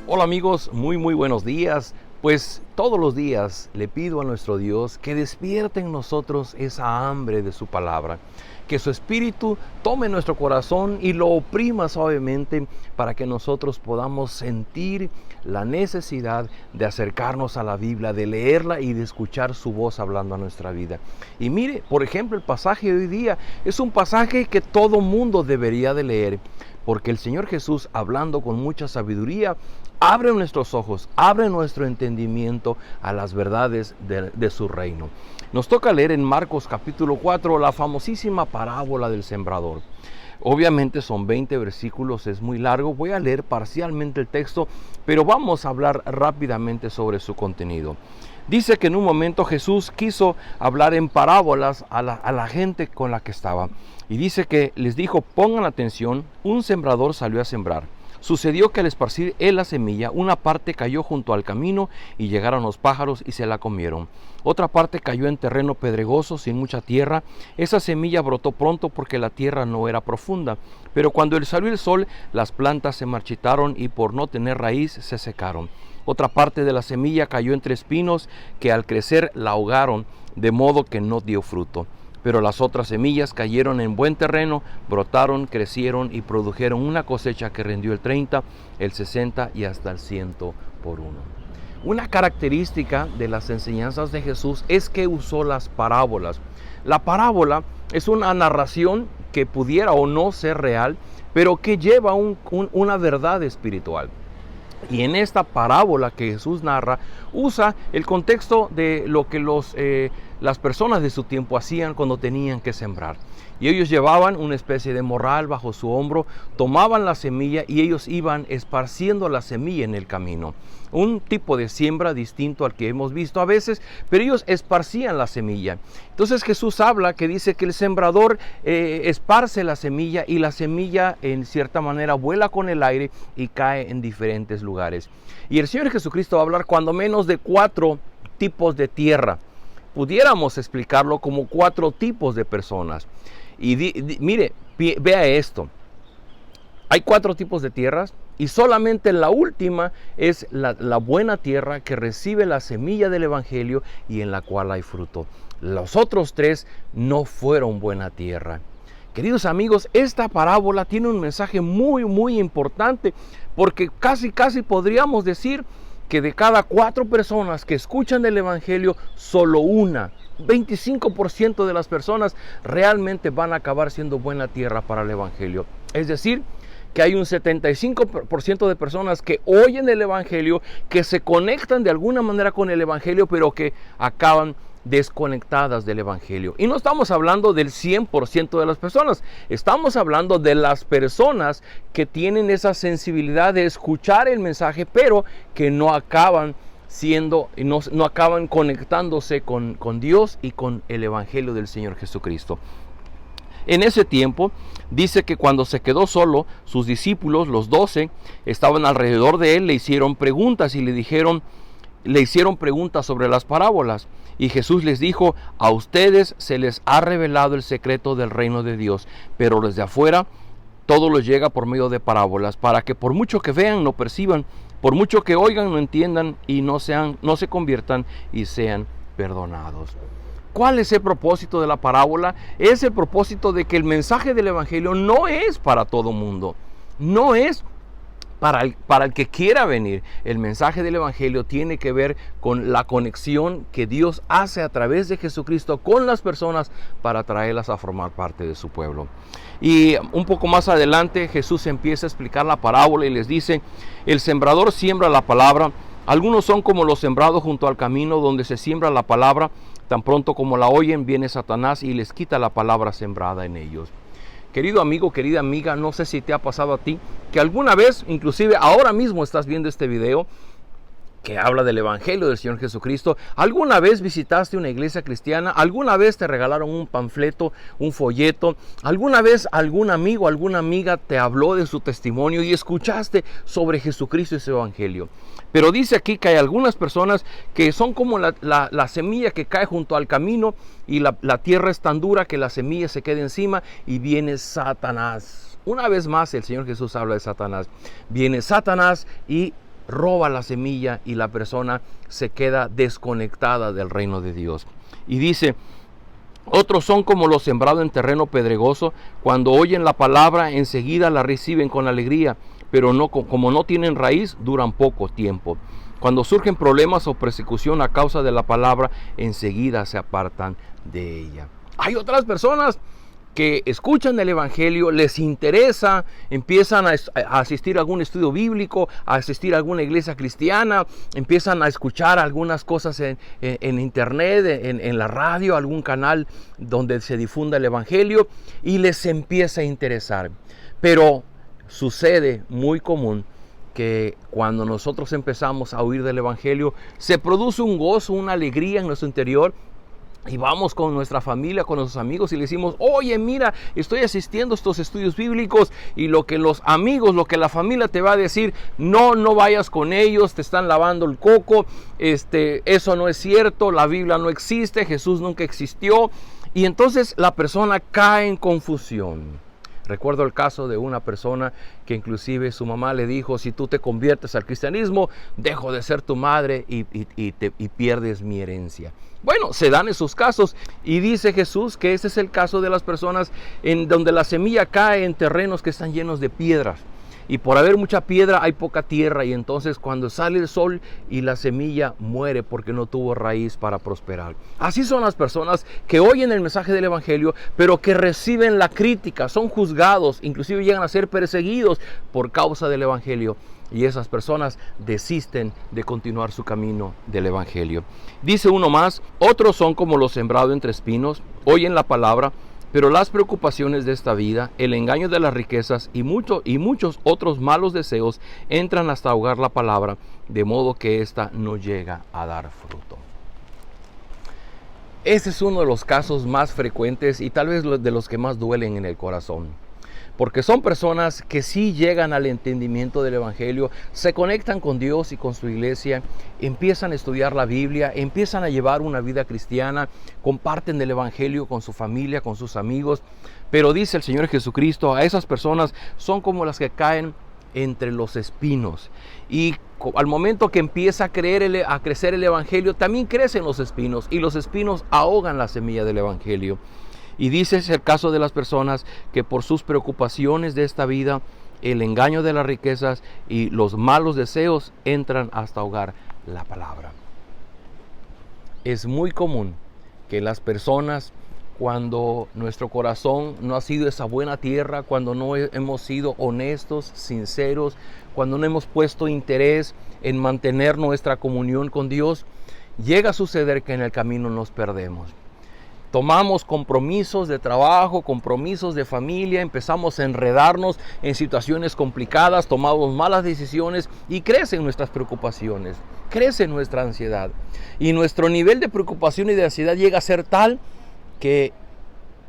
Hola amigos, muy buenos días. Pues todos los días le pido a nuestro Dios que despierte en nosotros esa hambre de su palabra, que su espíritu tome nuestro corazón y lo oprima suavemente para que nosotros podamos sentir la necesidad de acercarnos a la Biblia, de leerla y de escuchar su voz hablando a nuestra vida. Y mire, por ejemplo, el pasaje de hoy día es un pasaje que todo mundo debería de leer, porque el Señor Jesús, hablando con mucha sabiduría, abre nuestros ojos, abre nuestro entendimiento a las verdades de su reino. Nos toca leer en Marcos capítulo 4 la famosísima parábola del sembrador. Obviamente son 20 versículos, es muy largo. Voy a leer parcialmente el texto, pero vamos a hablar rápidamente sobre su contenido. Dice que en un momento Jesús quiso hablar en parábolas a la gente con la que estaba. Y dice que les dijo: pongan atención, un sembrador salió a sembrar. Sucedió que al esparcir él la semilla, una parte cayó junto al camino y llegaron los pájaros y se la comieron. Otra parte cayó en terreno pedregoso, sin mucha tierra. Esa semilla brotó pronto porque la tierra no era profunda. Pero cuando salió el sol, las plantas se marchitaron y por no tener raíz se secaron. Otra parte de la semilla cayó entre espinos que al crecer la ahogaron, de modo que no dio fruto. Pero las otras semillas cayeron en buen terreno, brotaron, crecieron y produjeron una cosecha que rindió el 30, el 60 y hasta el 100 por uno. Una característica de las enseñanzas de Jesús es que usó las parábolas. La parábola es una narración que pudiera o no ser real, pero que lleva una verdad espiritual. Y en esta parábola que Jesús narra, usa el contexto de lo que las personas de su tiempo hacían cuando tenían que sembrar. Y ellos llevaban una especie de morral bajo su hombro, tomaban la semilla y ellos iban esparciendo la semilla en el camino. Un tipo de siembra distinto al que hemos visto a veces, pero ellos esparcían la semilla. Entonces Jesús habla que dice que el sembrador esparce la semilla y la semilla en cierta manera vuela con el aire y cae en diferentes lugares. Y el Señor Jesucristo va a hablar cuando menos de 4 tipos de tierra. Pudiéramos explicarlo como 4 tipos de personas. Y mire, vea esto. Hay 4 tipos de tierras y solamente la última es la buena tierra que recibe la semilla del Evangelio y en la cual hay fruto. Los otros 3 no fueron buena tierra. Queridos amigos, esta parábola tiene un mensaje muy importante, porque casi podríamos decir que de cada 4 personas que escuchan el Evangelio, solo una, 25% de las personas realmente van a acabar siendo buena tierra para el Evangelio. Es decir, que hay un 75% de personas que oyen el Evangelio, que se conectan de alguna manera con el Evangelio, pero que acaban desconectadas del Evangelio. Y no estamos hablando del 100% de las personas, estamos hablando de las personas que tienen esa sensibilidad de escuchar el mensaje, pero que no acaban no acaban conectándose con Dios y con el Evangelio del Señor Jesucristo. En ese tiempo, dice que cuando se quedó solo, sus discípulos, los 12, estaban alrededor de él, le hicieron preguntas y le hicieron preguntas sobre las parábolas. Y Jesús les dijo: a ustedes se les ha revelado el secreto del reino de Dios, pero desde afuera todo les llega por medio de parábolas, para que por mucho que vean no perciban, por mucho que oigan no entiendan y no se conviertan y sean perdonados. ¿Cuál es el propósito de la parábola? Es el propósito de que el mensaje del Evangelio no es para todo mundo, no es para el que quiera venir. El mensaje del Evangelio tiene que ver con la conexión que Dios hace a través de Jesucristo con las personas para traerlas a formar parte de su pueblo. Y un poco más adelante Jesús empieza a explicar la parábola y les dice: el sembrador siembra la palabra. Algunos son como los sembrados junto al camino, donde se siembra la palabra. Tan pronto como la oyen, viene Satanás y les quita la palabra sembrada en ellos. Querido amigo, querida amiga, no sé si te ha pasado a ti que alguna vez, inclusive ahora mismo estás viendo este video que habla del Evangelio del Señor Jesucristo. ¿Alguna vez visitaste una iglesia cristiana? ¿Alguna vez te regalaron un panfleto, un folleto? ¿Alguna vez algún amigo, alguna amiga te habló de su testimonio y escuchaste sobre Jesucristo y su Evangelio? Pero dice aquí que hay algunas personas que son como la semilla que cae junto al camino y la tierra es tan dura que la semilla se queda encima y viene Satanás. Una vez más el Señor Jesús habla de Satanás. Viene Satanás y roba la semilla y la persona se queda desconectada del reino de Dios. Y dice, otros son como los sembrados en terreno pedregoso, cuando oyen la palabra enseguida la reciben con alegría, pero como no tienen raíz, duran poco tiempo. Cuando surgen problemas o persecución a causa de la palabra, enseguida se apartan de ella. Hay otras personas que escuchan el Evangelio, les interesa, empiezan a asistir a algún estudio bíblico, a asistir a alguna iglesia cristiana, empiezan a escuchar algunas cosas en internet, en la radio, algún canal donde se difunda el Evangelio, y les empieza a interesar. Pero sucede muy común que cuando nosotros empezamos a oír del Evangelio, se produce un gozo, una alegría en nuestro interior, y vamos con nuestra familia, con nuestros amigos y le decimos, oye, mira, estoy asistiendo a estos estudios bíblicos, y lo que los amigos, lo que la familia te va a decir, no vayas con ellos, te están lavando el coco, eso no es cierto, la Biblia no existe, Jesús nunca existió, y entonces la persona cae en confusión. Recuerdo el caso de una persona que inclusive su mamá le dijo, si tú te conviertes al cristianismo, dejo de ser tu madre y pierdes mi herencia. Bueno, se dan esos casos, y dice Jesús que ese es el caso de las personas en donde la semilla cae en terrenos que están llenos de piedras. Y por haber mucha piedra hay poca tierra, y entonces cuando sale el sol y la semilla muere porque no tuvo raíz para prosperar. Así son las personas que oyen el mensaje del Evangelio, pero que reciben la crítica, son juzgados, inclusive llegan a ser perseguidos por causa del Evangelio. Y esas personas desisten de continuar su camino del Evangelio. Dice uno más, otros son como los sembrados entre espinos, oyen la palabra, pero las preocupaciones de esta vida, el engaño de las riquezas y muchos otros malos deseos entran hasta ahogar la palabra, de modo que ésta no llega a dar fruto. Ese es uno de los casos más frecuentes y tal vez de los que más duelen en el corazón. Porque son personas que sí llegan al entendimiento del Evangelio, se conectan con Dios y con su iglesia, empiezan a estudiar la Biblia, empiezan a llevar una vida cristiana, comparten el Evangelio con su familia, con sus amigos. Pero dice el Señor Jesucristo, a esas personas son como las que caen entre los espinos. Y al momento que empieza a crecer el Evangelio, también crecen los espinos, y los espinos ahogan la semilla del Evangelio. Y dice es el caso de las personas que por sus preocupaciones de esta vida, el engaño de las riquezas y los malos deseos entran hasta ahogar la palabra. Es muy común que las personas, cuando nuestro corazón no ha sido esa buena tierra, cuando no hemos sido honestos, sinceros, cuando no hemos puesto interés en mantener nuestra comunión con Dios, llega a suceder que en el camino nos perdemos. Tomamos compromisos de trabajo, compromisos de familia, empezamos a enredarnos en situaciones complicadas, tomamos malas decisiones y crecen nuestras preocupaciones, crece nuestra ansiedad. Y nuestro nivel de preocupación y de ansiedad llega a ser tal que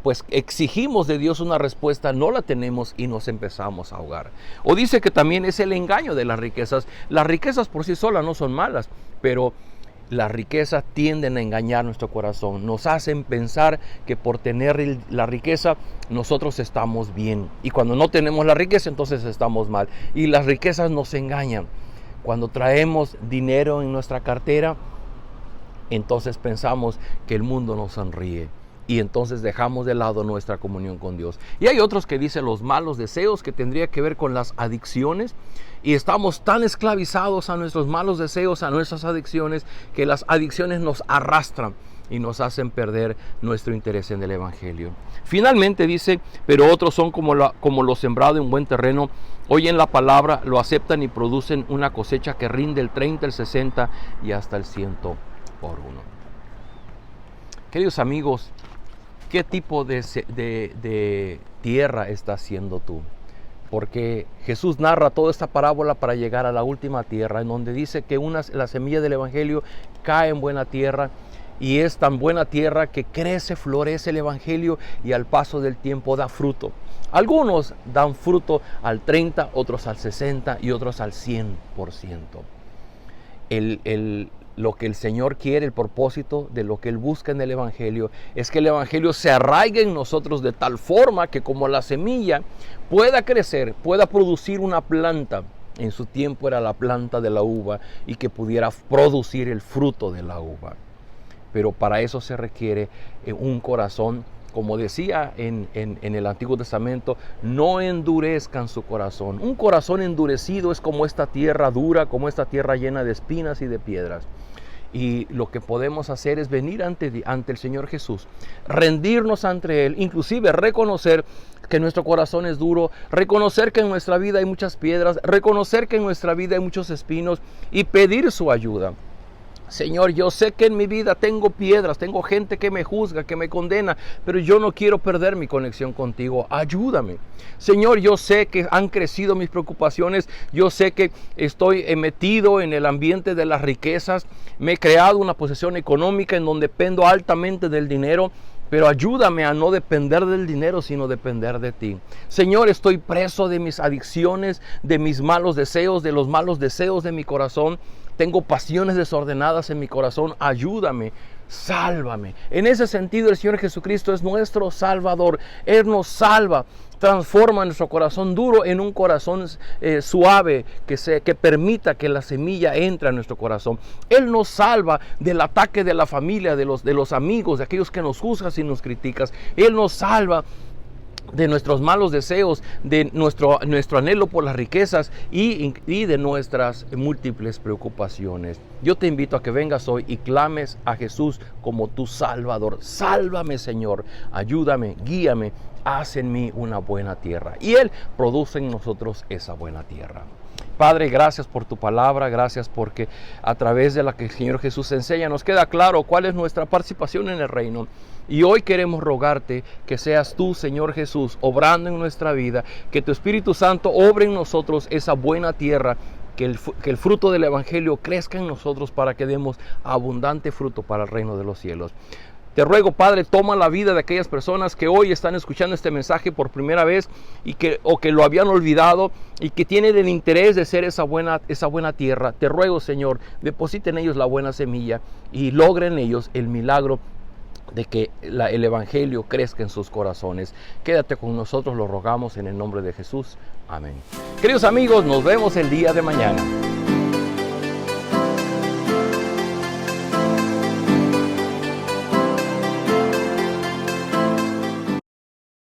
pues exigimos de Dios una respuesta, no la tenemos y nos empezamos a ahogar. O dice que también es el engaño de las riquezas. Las riquezas por sí solas no son malas, pero las riquezas tienden a engañar nuestro corazón, nos hacen pensar que por tener la riqueza nosotros estamos bien, y cuando no tenemos la riqueza entonces estamos mal, y las riquezas nos engañan. Cuando traemos dinero en nuestra cartera, entonces pensamos que el mundo nos sonríe, y entonces dejamos de lado nuestra comunión con Dios. Y hay otros que dicen los malos deseos, que tendría que ver con las adicciones, y estamos tan esclavizados a nuestros malos deseos, a nuestras adicciones, que las adicciones nos arrastran y nos hacen perder nuestro interés en el Evangelio. Finalmente dice, pero otros son como lo sembrado en buen terreno, oyen la palabra, lo aceptan y producen una cosecha que rinde el 30, el 60 y hasta el 100 por uno. Queridos amigos, ¿qué tipo de tierra estás siendo tú? Porque Jesús narra toda esta parábola para llegar a la última tierra, en donde dice que la semilla del Evangelio cae en buena tierra, y es tan buena tierra que crece, florece el Evangelio, y al paso del tiempo da fruto. Algunos dan fruto al 30, otros al 60 y otros al 100%. Lo que el Señor quiere, el propósito de lo que Él busca en el Evangelio, es que el Evangelio se arraigue en nosotros de tal forma que como la semilla pueda crecer, pueda producir una planta en su tiempo era la planta de la uva y que pudiera producir el fruto de la uva. Pero para eso se requiere un corazón, como decía en el Antiguo Testamento, no endurezcan su corazón. Un corazón endurecido es como esta tierra dura, como esta tierra llena de espinas y de piedras. Y lo que podemos hacer es venir ante el Señor Jesús, rendirnos ante Él, inclusive reconocer que nuestro corazón es duro, reconocer que en nuestra vida hay muchas piedras, reconocer que en nuestra vida hay muchos espinos y pedir su ayuda. Señor, yo sé que en mi vida tengo piedras, tengo gente que me juzga, que me condena, pero yo no quiero perder mi conexión contigo. Ayúdame. Señor, yo sé que han crecido mis preocupaciones, yo sé que estoy metido en el ambiente de las riquezas, me he creado una posición económica en donde dependo altamente del dinero, pero ayúdame a no depender del dinero, sino depender de ti. Señor, estoy preso de mis adicciones, de mis malos deseos, de los malos deseos de mi corazón. Tengo pasiones desordenadas en mi corazón. Ayúdame, sálvame. En ese sentido, el Señor Jesucristo es nuestro Salvador. Él nos salva, transforma nuestro corazón duro en un corazón suave, que permita que la semilla entre a nuestro corazón. Él nos salva del ataque de la familia, de los amigos, de aquellos que nos juzgan y nos critican. Él nos salva de nuestros malos deseos, de nuestro anhelo por las riquezas y de nuestras múltiples preocupaciones. Yo te invito a que vengas hoy y clames a Jesús como tu Salvador. Sálvame, Señor, ayúdame, guíame, haz en mí una buena tierra. Y Él produce en nosotros esa buena tierra. Padre, gracias por tu palabra, gracias porque a través de la que el Señor Jesús enseña nos queda claro cuál es nuestra participación en el reino. Y hoy queremos rogarte que seas tú, Señor Jesús, obrando en nuestra vida, que tu Espíritu Santo obre en nosotros esa buena tierra, que el fruto del Evangelio crezca en nosotros para que demos abundante fruto para el reino de los cielos. Te ruego, Padre, toma la vida de aquellas personas que hoy están escuchando este mensaje por primera vez o que lo habían olvidado y que tienen el interés de ser esa buena tierra. Te ruego, Señor, deposita en ellos la buena semilla y logren ellos el milagro de que el Evangelio crezca en sus corazones. Quédate con nosotros, lo rogamos en el nombre de Jesús. Amén. Queridos amigos, nos vemos el día de mañana.